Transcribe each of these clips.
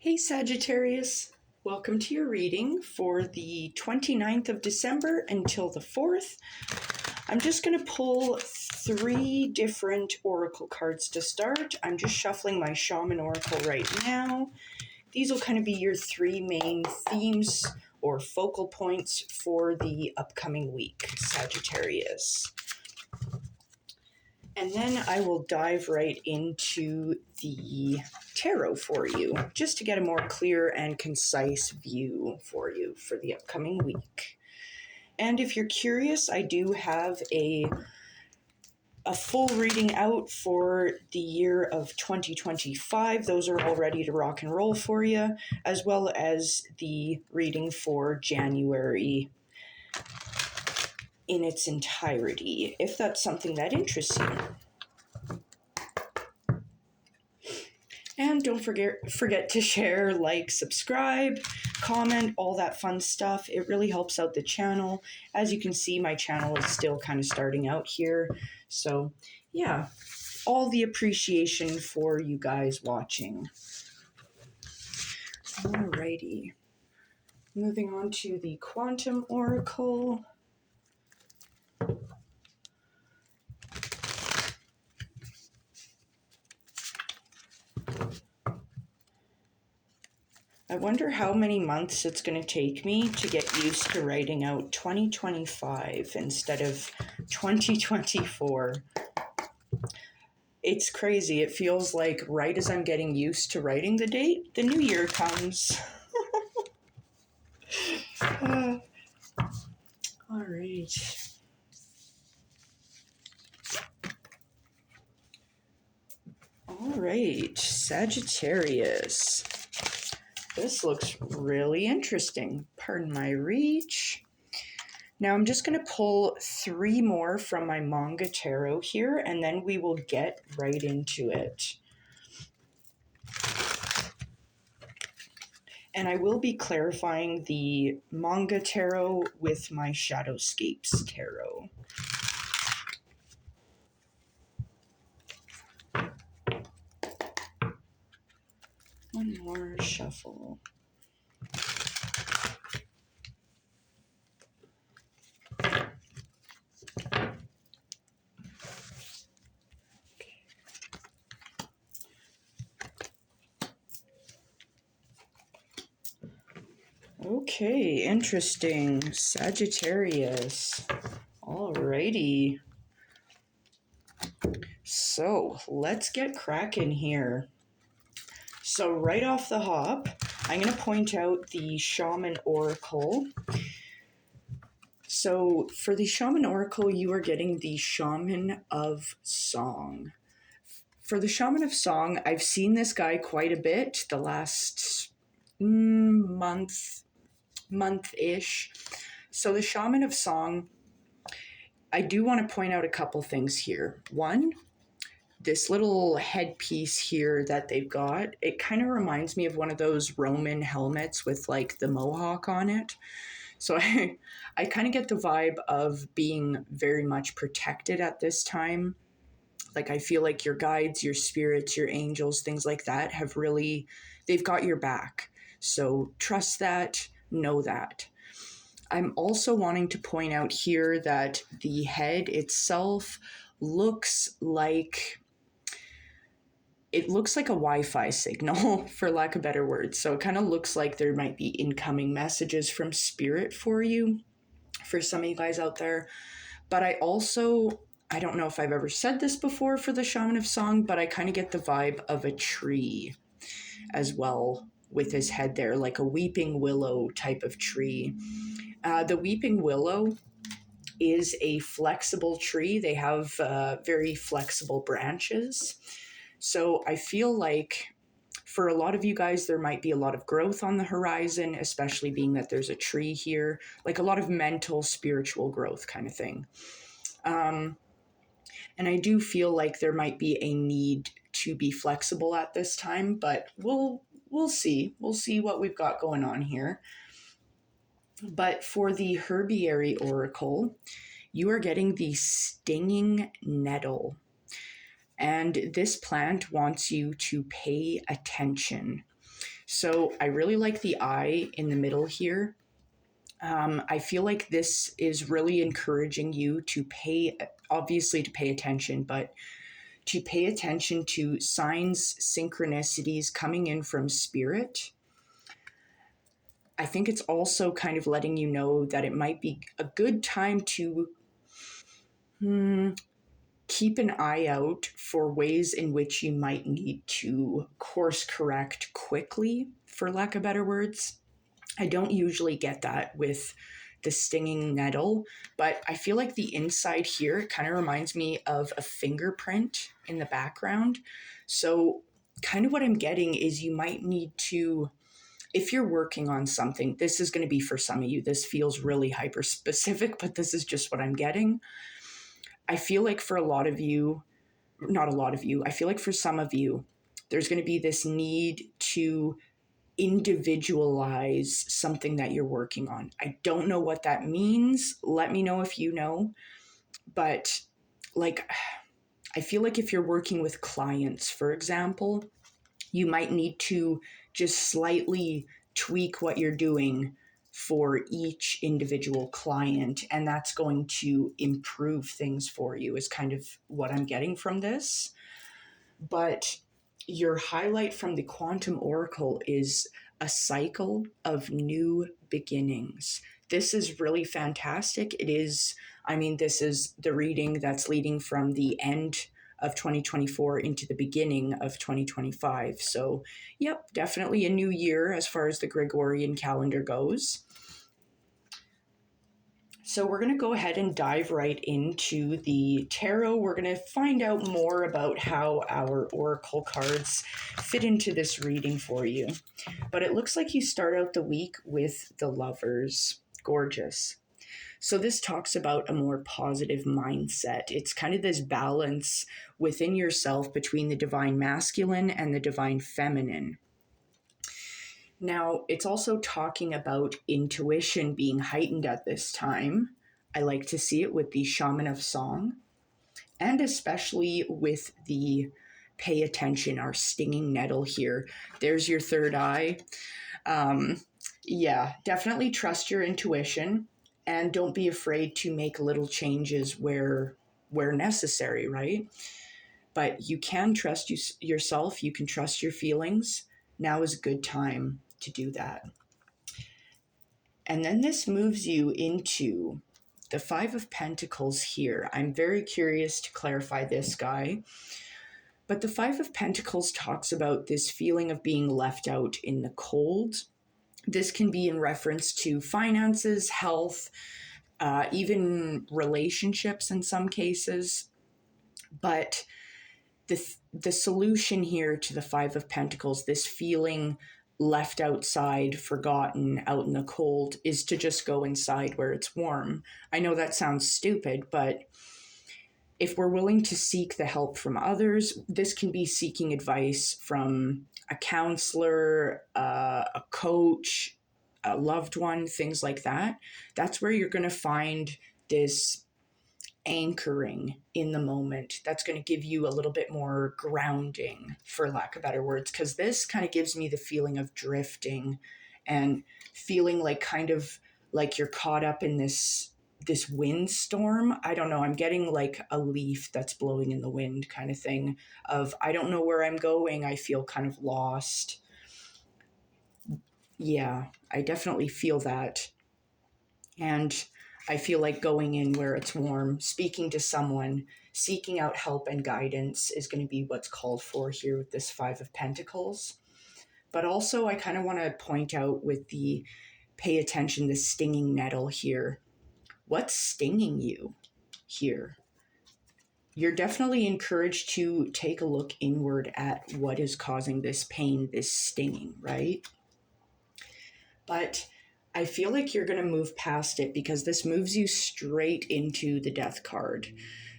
Hey Sagittarius, welcome to your reading for the 29th of December until the 4th. I'm just going to pull 3 different oracle cards to start. I'm just shuffling my Shaman Oracle right now. These will kind of be your 3 main themes or focal points for the upcoming week, Sagittarius. And then I will dive right into the tarot for you, just to get a more clear and concise view for you for the upcoming week. And if you're curious, I do have a full reading out for the year of 2025. Those are all ready to rock and roll for you, as well as the reading for January in its entirety, if that's something that interests you. And don't forget to share, like, subscribe, comment, all that fun stuff. It really helps out the channel. As you can see, my channel is still kind of starting out here. So, yeah, all the appreciation for you guys watching. Alrighty. Moving on to the Quantum Oracle. I wonder how many months it's going to take me to get used to writing out 2025 instead of 2024. It's crazy. It feels like right as I'm getting used to writing the date, the new year comes. All right. All right, Sagittarius. This looks really interesting. Pardon my reach. Now I'm just going to pull 3 more from my Manga Tarot here, and then we will get right into it. And I will be clarifying the Manga Tarot with my Shadowscapes Tarot. One more shuffle. Okay, interesting. Sagittarius. Alrighty. So, let's get cracking here. So right off the hop, I'm going to point out the Shaman Oracle. So for the Shaman Oracle, you are getting the Shaman of Song. For the Shaman of Song, I've seen this guy quite a bit the last month-ish. So the Shaman of Song, I do want to point out a couple things here. One, this little headpiece here that they've got, it kind of reminds me of one of those Roman helmets with like the mohawk on it. So I kind of get the vibe of being very much protected at this time. Like I feel like your guides, your spirits, your angels, things like that have really, they've got your back. So trust that, know that. I'm also wanting to point out here that the head itself looks like a Wi-Fi signal, for lack of better words. So it kind of looks like there might be incoming messages from spirit for you, for some of you guys out there. But I don't know if I've ever said this before for the Shaman of Song, but I kind of get the vibe of a tree as well with his head there, like a weeping willow type of tree. The weeping willow is a flexible tree. They have very flexible branches. So I feel like for a lot of you guys, there might be a lot of growth on the horizon, especially being that there's a tree here, like a lot of mental, spiritual growth kind of thing. And I do feel like there might be a need to be flexible at this time, but we'll see. We'll see what we've got going on here. But for the Herbiary Oracle, you are getting the Stinging Nettle. And this plant wants you to pay attention. So I really like the eye in the middle here. I feel like this is really encouraging you to obviously to pay attention, but to pay attention to signs, synchronicities coming in from spirit. I think it's also kind of letting you know that it might be a good time to keep an eye out for ways in which you might need to course correct quickly, for lack of better words. I don't usually get that with the stinging nettle, but I feel like the inside here, it kind of reminds me of a fingerprint in the background. So, kind of what I'm getting is you might need to, if you're working on something, this is going to be for some of you. This feels really hyper specific, but this is just what I'm getting. I feel like for a lot of you, not a lot of you, I feel like for some of you, there's going to be this need to individualize something that you're working on. I don't know what that means. Let me know if you know. But like, I feel like if you're working with clients, for example, you might need to just slightly tweak what you're doing for each individual client. And that's going to improve things for you, is kind of what I'm getting from this. But your highlight from the Quantum Oracle is a cycle of new beginnings. This is really fantastic. It is, I mean, this is the reading that's leading from the end of 2024 into the beginning of 2025. So, yep, definitely a new year as far as the Gregorian calendar goes. So we're going to go ahead and dive right into the tarot. We're going to find out more about how our oracle cards fit into this reading for you. But it looks like you start out the week with the Lovers. Gorgeous. So this talks about a more positive mindset. It's kind of this balance within yourself between the divine masculine and the divine feminine. Now, it's also talking about intuition being heightened at this time. I like to see it with the Shaman of Song, and especially with the pay attention, our stinging nettle here. There's your third eye. Yeah, definitely trust your intuition and don't be afraid to make little changes where necessary, right? But you can trust yourself, you can trust your feelings. Now is a good time to do that. And then this moves you into the Five of Pentacles here. I'm very curious to clarify this, guy. But the Five of Pentacles talks about this feeling of being left out in the cold. This can be in reference to finances, health, even relationships in some cases. But the solution here to the Five of Pentacles, this feeling left outside, forgotten, out in the cold, is to just go inside where it's warm. I know that sounds stupid, but if we're willing to seek the help from others, this can be seeking advice from a counselor, a coach, a loved one, things like that. That's where you're going to find this anchoring in the moment. That's going to give you a little bit more grounding, for lack of better words, because this kind of gives me the feeling of drifting and feeling like kind of like you're caught up in this windstorm. I don't know, I'm getting like a leaf that's blowing in the wind kind of thing of I don't know where I'm going. I feel kind of lost. Yeah, I definitely feel that. And I feel like going in where it's warm, speaking to someone, seeking out help and guidance is going to be what's called for here with this Five of Pentacles. But also, I kind of want to point out with the pay attention, the stinging nettle here. What's stinging you here? You're definitely encouraged to take a look inward at what is causing this pain, this stinging, right? But I feel like you're going to move past it because this moves you straight into the Death card.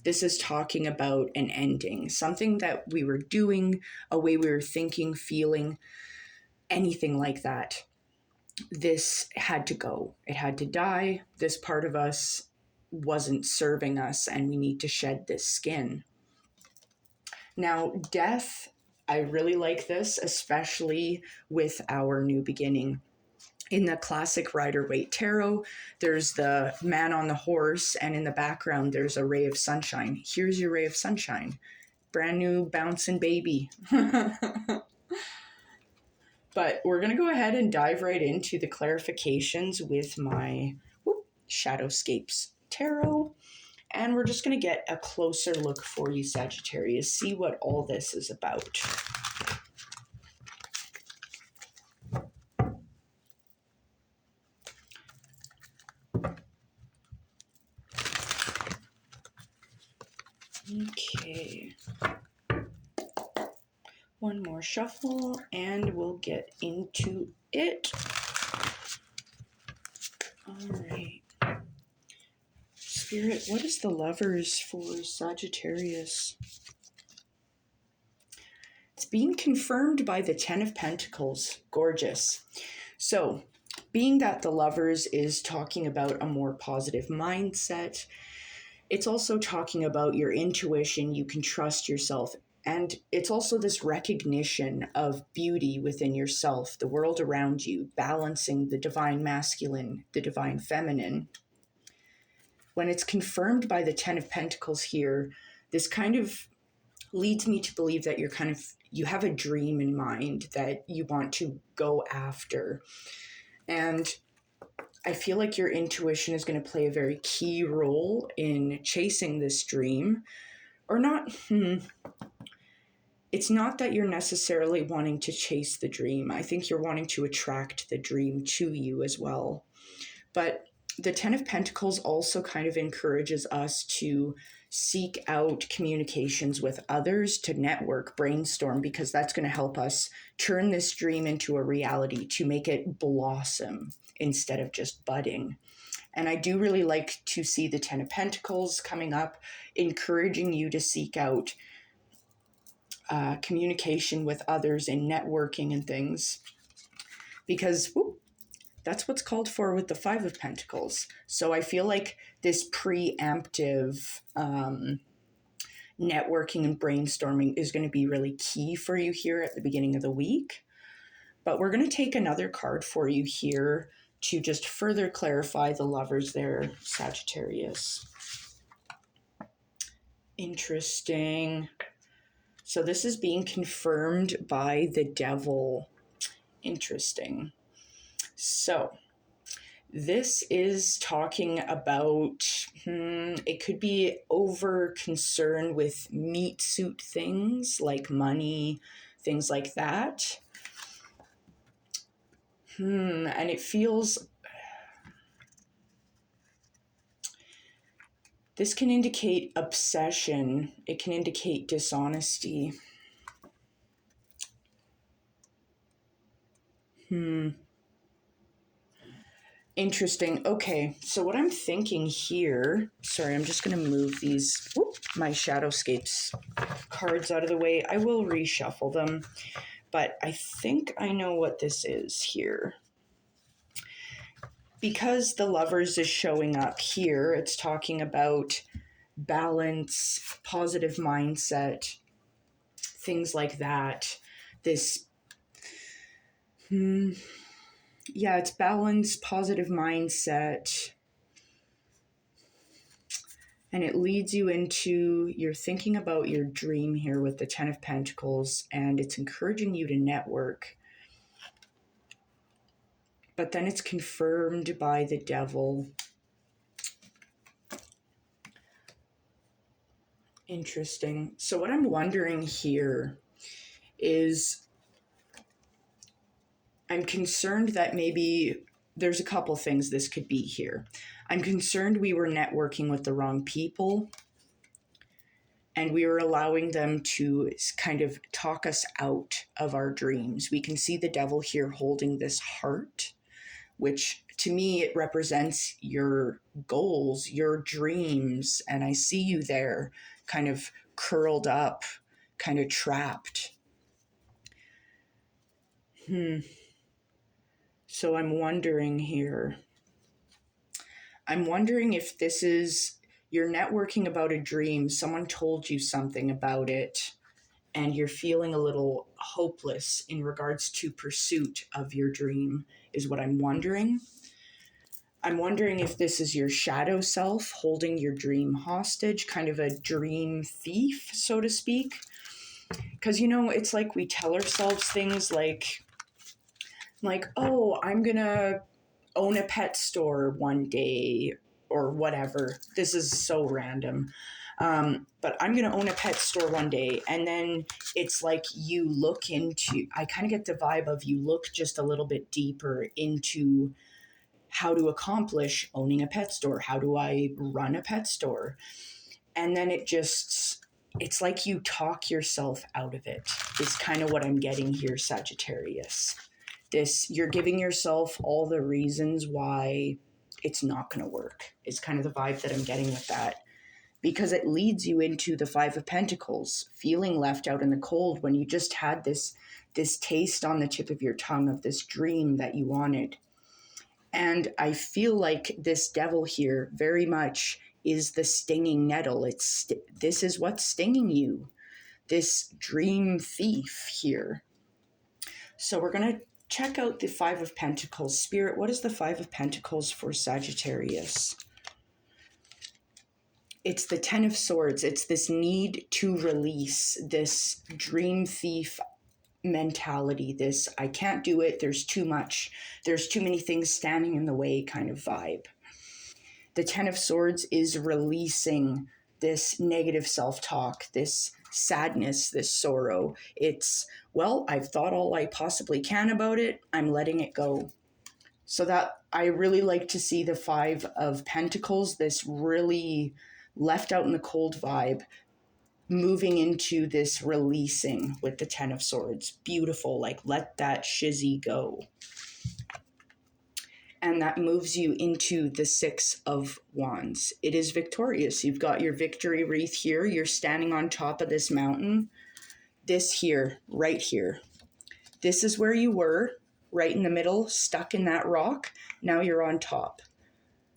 This is talking about an ending, something that we were doing, a way we were thinking, feeling, anything like that. This had to go. It had to die. This part of us wasn't serving us, and we need to shed this skin. Now, death, I really like this, especially with our new beginning. In the classic Rider-Waite Tarot, there's the man on the horse, and in the background, there's a ray of sunshine. Here's your ray of sunshine. Brand new bouncing baby. But we're going to go ahead and dive right into the clarifications with my Shadowscapes Tarot. And we're just going to get a closer look for you, Sagittarius, see what all this is about. Okay. One more shuffle and we'll get into it. All right. Spirit, what is the Lovers for Sagittarius? It's being confirmed by the Ten of Pentacles. Gorgeous. So, being that the Lovers is talking about a more positive mindset, it's also talking about your intuition. You can trust yourself. And it's also this recognition of beauty within yourself, the world around you, balancing the divine masculine, the divine feminine. When it's confirmed by the Ten of Pentacles here, this kind of leads me to believe that you have a dream in mind that you want to go after. And I feel like your intuition is going to play a very key role in chasing this dream. Or not, it's not that you're necessarily wanting to chase the dream. I think you're wanting to attract the dream to you as well. But the Ten of Pentacles also kind of encourages us to seek out communications with others, to network, brainstorm, because that's going to help us turn this dream into a reality, to make it blossom instead of just budding. And I do really like to see the Ten of Pentacles coming up, encouraging you to seek out communication with others and networking and things, because that's what's called for with the Five of Pentacles. So I feel like this preemptive networking and brainstorming is going to be really key for you here at the beginning of the week. But we're going to take another card for you here to just further clarify the Lovers there, Sagittarius. Interesting. So this is being confirmed by the Devil. Interesting. So this is talking about, it could be over concern with meat suit things like money, things like that. And it feels, this can indicate obsession. It can indicate dishonesty. Interesting. Okay, so what I'm thinking here, sorry, I'm just going to move these, my Shadowscapes cards out of the way. I will reshuffle them, but I think I know what this is here. Because the Lovers is showing up here, it's talking about balance, positive mindset, things like that. This, it's balance, positive mindset. And it leads you into, you're thinking about your dream here with the Ten of Pentacles, and it's encouraging you to network. But then it's confirmed by the Devil. Interesting. So what I'm wondering here is, I'm concerned that maybe there's a couple things this could be here. I'm concerned we were networking with the wrong people, and we were allowing them to kind of talk us out of our dreams. We can see the Devil here holding this heart, which to me, it represents your goals, your dreams. And I see you there kind of curled up, kind of trapped. So I'm wondering here. I'm wondering if this is, you're networking about a dream. Someone told you something about it. and you're feeling a little hopeless in regards to pursuit of your dream, is what I'm wondering. I'm wondering if this is your shadow self holding your dream hostage, kind of a dream thief, so to speak. Because, you know, it's like we tell ourselves things like, oh, I'm going to own a pet store one day or whatever. This is so random. But I'm going to own a pet store one day. And then it's like you look into, I kind of get the vibe of you look just a little bit deeper into how to accomplish owning a pet store. How do I run a pet store? And then it's like you talk yourself out of it, is kind of what I'm getting here, Sagittarius. You're giving yourself all the reasons why it's not going to work, is kind of the vibe that I'm getting with that. Because it leads you into the Five of Pentacles, feeling left out in the cold when you just had this taste on the tip of your tongue of this dream that you wanted. And I feel like this devil here very much is the stinging nettle. This is what's stinging you, this dream thief here. So we're going to check out the Five of Pentacles. Spirit, what is the Five of Pentacles for Sagittarius? It's the Ten of Swords. It's this need to release, this dream thief mentality, this I can't do it, there's too much, there's too many things standing in the way kind of vibe. The Ten of Swords is releasing this negative self-talk, this sadness, this sorrow. It's, well, I've thought all I possibly can about it, I'm letting it go. So that I really like to see the Five of Pentacles, this really left out in the cold vibe, moving into this releasing with the Ten of Swords. Beautiful, like let that shizzy go. And that moves you into the Six of Wands. It is victorious. You've got your victory wreath here. You're standing on top of this mountain. This here, right here. This is where you were, right in the middle, stuck in that rock. Now you're on top.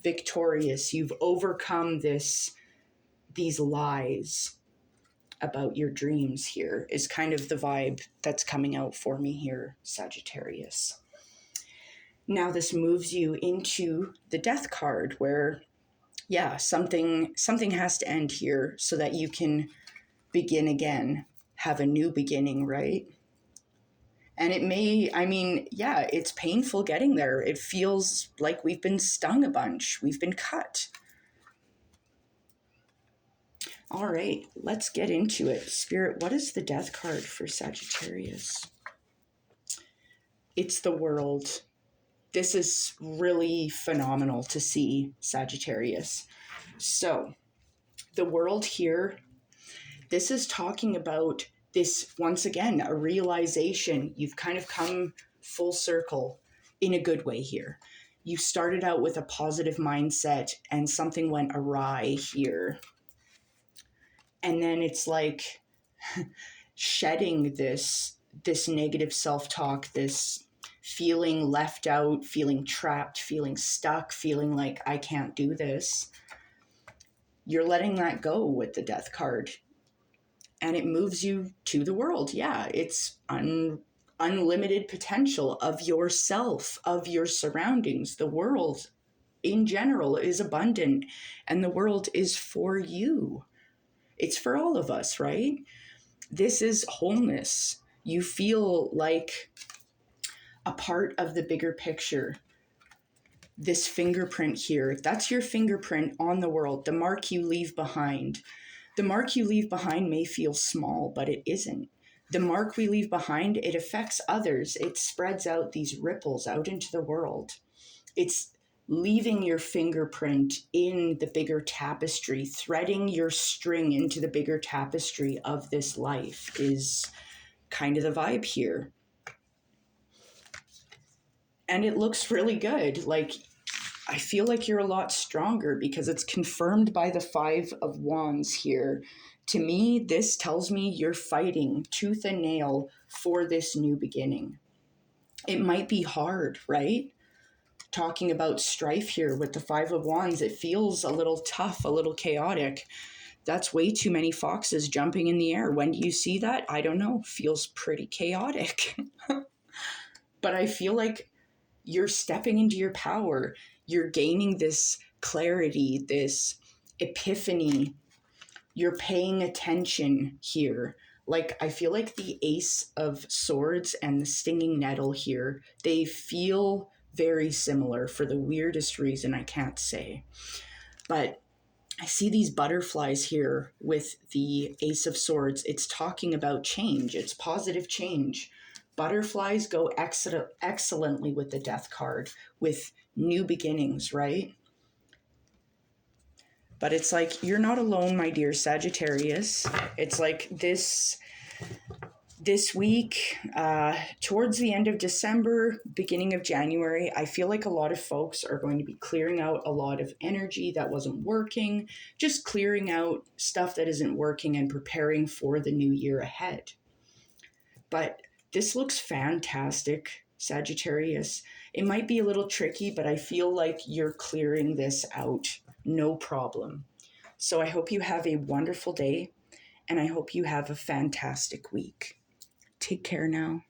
Victorious. You've overcome these lies about your dreams here, is kind of the vibe that's coming out for me here, Sagittarius. Now this moves you into the Death card where, yeah, something has to end here so that you can begin again, have a new beginning, right? And it may, I mean, yeah, it's painful getting there. It feels like we've been stung a bunch. We've been cut. All right, let's get into it. Spirit, what is the Death card for Sagittarius? It's the World. This is really phenomenal to see, Sagittarius. So, the World here, this is talking about this, once again, a realization. You've kind of come full circle in a good way here. You started out with a positive mindset and something went awry here. And then it's like shedding this negative self-talk, this feeling left out, feeling trapped, feeling stuck, feeling like I can't do this. You're letting that go with the Death card. And it moves you to the World. Yeah, it's unlimited potential of yourself, of your surroundings. The world in general is abundant, and the world is for you. It's for all of us, right? This is wholeness. You feel like a part of the bigger picture. This fingerprint here, that's your fingerprint on the world, the mark you leave behind. The mark you leave behind may feel small, but it isn't. The mark we leave behind, it affects others. It spreads out these ripples out into the world. It's leaving your fingerprint in the bigger tapestry, threading your string into the bigger tapestry of this life is kind of the vibe here. And it looks really good. Like, I feel like you're a lot stronger because it's confirmed by the Five of Wands here. To me, this tells me you're fighting tooth and nail for this new beginning. It might be hard, right? Talking about strife here with the Five of Wands, it feels a little tough, a little chaotic. That's way too many foxes jumping in the air. When do you see that? I don't know. Feels pretty chaotic. But I feel like you're stepping into your power. You're gaining this clarity, this epiphany. You're paying attention here. Like, I feel like the Ace of Swords and the Stinging Nettle here, they feel very similar for the weirdest reason I can't say. But I see these butterflies here with the Ace of Swords. It's talking about change. It's positive change. Butterflies go excellently with the Death card, with new beginnings, right? But it's like, you're not alone, my dear Sagittarius. It's like this week, towards the end of December, beginning of January, I feel like a lot of folks are going to be clearing out a lot of energy that wasn't working, just clearing out stuff that isn't working and preparing for the new year ahead. But this looks fantastic, Sagittarius. It might be a little tricky, but I feel like you're clearing this out, no problem. So I hope you have a wonderful day, and I hope you have a fantastic week. Take care now.